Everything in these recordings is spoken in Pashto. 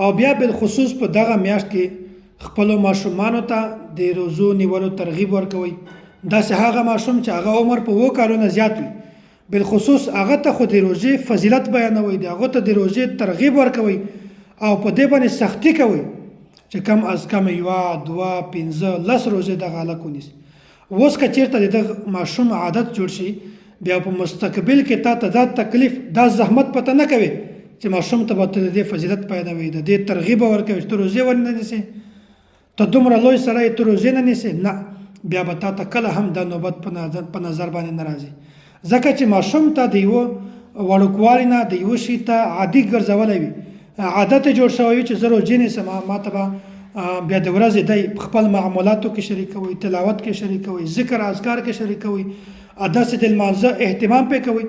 او بیا بالخصوص په دغه میاشت کې خپلو ماشومانو ته د روزو نیولو ترغیب ورکوئ. داسې هغه ماشوم چې هغه عمر په 7 کالونو زیات وي بالخصوص هغه ته خو د روژې فضیلت بیانوئ، د هغه ته د روژې ترغیب ورکوئ او په دې باندې سختي کوئ چې کم از کم 1 2 5 10 روژې دغه هلک ونیسي. اوس که چېرته د دغه ماشوم عادت جوړ شي بیا په مستقبل کې تا ته دا تکلیف دا زحمت پته نه کوي چې ماشوم ته به ته د دې فضیلت بیانوي، د دې ترغیب ورکوي چې ته روژې ونه نیسې، ته دومره لوی سړی ته روژې نه نیسې، نه بیا به تا ته کله هم دا نوبت په نظر باندې نه راځي. ځکه چې ماشوم ته د یوه وړوکوالي نه د یوه شي ته عادي ګرځولی وي، عادت یې جوړ شوی وي چې زه روژې نیسم، ما ته به بیا د ورځې دی خپل معمولاتو کې شریکوي، تلاوت کې شریکوي، ذکر اذکار کې شریکوي، داسې د لمانځه اهتمام پې کوي،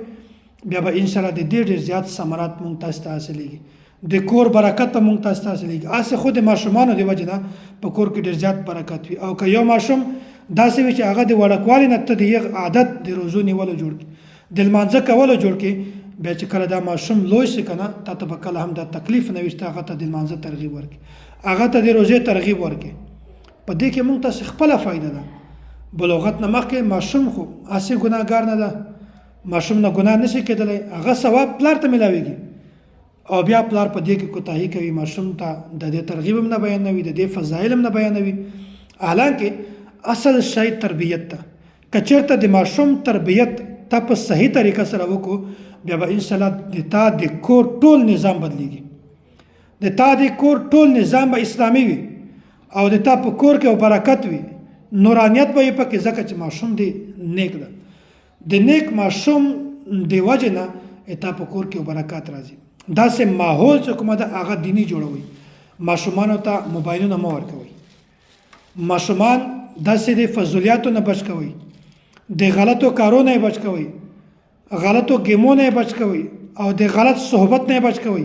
بیا به انشاءالله د دې ډېر زیات ثمرات مونږ تاسو ته حاصلېږي، د کور برکت به مونږ تاسو ته حاصلېږي. هسې خو د ماشومانو د وجې نه په کور کې ډېر زیات برکت وي. او که یو ماشوم داسې وي چې هغه د وړکوالي نه ته د یغ عادت د روزو نیولو جوړ کړي، د لمانځه کولو جوړ کړي، بیا چې کله دا ماشوم لوی شي که نه تا ته به کله هم دا تکلیف نه وي چې هغه ته د لمانځه ترغیب ورکړي، هغه ته د روژې ترغیب ورکړي. په دې کې مونږ ته خپله فایده ده. بلوغت نه مخکې ماشوم خو هسې ګناهګار نه ده، ماشوم نه ګناه نشي کېدلی، هغه ثواب پلار ته میلاویږي او بیا پلار په دې کې کوتاهي کوي، ماشوم ته د دې ترغیب هم نه بیانوي، د دې فضایل هم نه بیانوي. حالانکه اصل شی تربیت ته که چېرته د ماشوم تربیت ته په صحیح طریقه سره وکړو بیا به انشاءالله د تا د کور ټول نظام بدلیږي، د تا د کور ټول نظام به اسلامي وي او د تا په کور کې برکت وي، نورانیت به یې پکې، ځکه چې ماشوم دی نیک ده، د نیک ماشوم د وجې نه تا په کور کې برکات راځي. داسې ماحول چې کومه ده هغه دیني جوړوي. ماشومانو ته موبایلونه مه ورکوئ، ماشومان داسې د فضولیاتو نه بچ کوئ، د غلطو کارونو نه بچ کوئ، غلطو ګیمونو نه بچ کوئ او د غلط صحبت نه بچ کوئ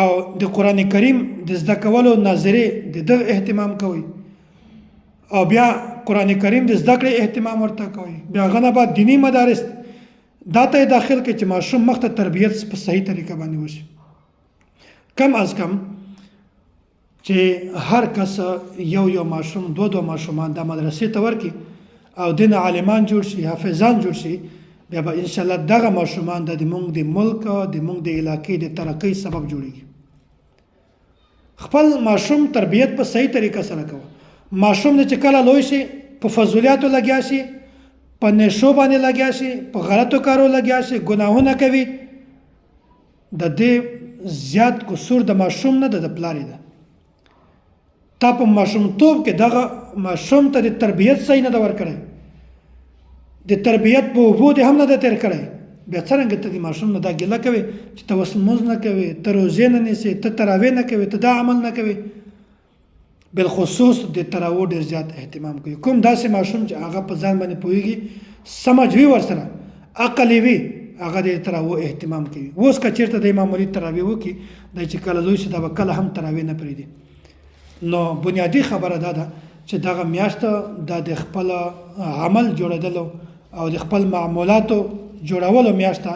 او د قرآن کریم د زده کولو ناظرې د دغه اهتمام کوئ او بیا قرآن کریم د زده کړې اهتمام ورته کوئ. بیا هغه نه بعد دیني مدارس دا ته داخل کړئ چې ماشوم مخ ته تربیت په صحیح طریقه باندې وشي. کم از کم چې هر کس یو ماشوم دو ماشومان د مدرسې ته ورکړي او دین عالمان جوړ شي، حافظان جوړ شي، بیا به انشاءالله دغه ماشومان د موږ د ملک د موږ د علاقې د ترقۍ سبب جوړیږي. خپل ماشوم تربیت په صحیح طریقه سره کوه. ماشوم چې کله لوی شي په فضولیاتو لګیا شي، په نشو باندې لګیا شي، په غلطو کارو لګیا شي، ګناهونه کوي، د دې زیات قصور د ماشوم نه د پلار ده. تا په ماشومتوب کې دغه ماشوم ته د تربیت صحیح نه ده ورکړی، د تربیت په اوبو دې هم نه ده تیر کړی، بیا څرنګه ته د ماشوم نه دا ګیله کوي چې ته اوس لمونځ نه کوې، ته روژې نه نیسې، ته تراویح نه کوې، ته دا عمل نه کوې. بالخصوص د تراویح ډېر زیات اهتمام کوي. کوم داسې ماشوم چې هغه په ځان باندې پوهېږي، سمجھ وي ورسره، عقل یې وي، هغه د تراویح اهتمام کوي. اوس که چېرته د معمولي تراویح وکړي دی چې کله لوی شي دا به کله هم تراویح نه پرېږدي. نو بنیادی خبره دا ده چې دغه میاشت دا د خپل عمل جوړېدلو او د خپل معمولاتو جوړولو میاشت ده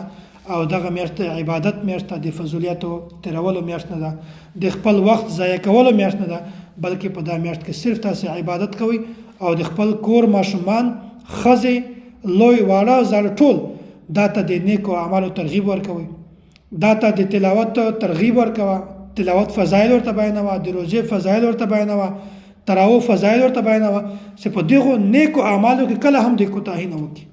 او دغه میاشت عبادت میاشت ده، د فضولیاتو تیرولو میاشت نه ده، د خپل وخت ضایع کولو میاشت نه ده، بلکې په دا میاشت کې صرف تاسې عبادت کوئ او د خپل کور ماشومان، ښځې، لوی واړه زاړه ټول دا ته د نیکو اعمالو ترغیب ورکوئ، دا ته د تلاوت ترغیب ورکوه، تلاوت فضایل ورته بیانوه، د روژې فضایل ورته بیانوه، تراویح فضایل ورته بیانوه چې په دغو نیکو اعمالو کې کله هم د کوتاهي نه وکړي.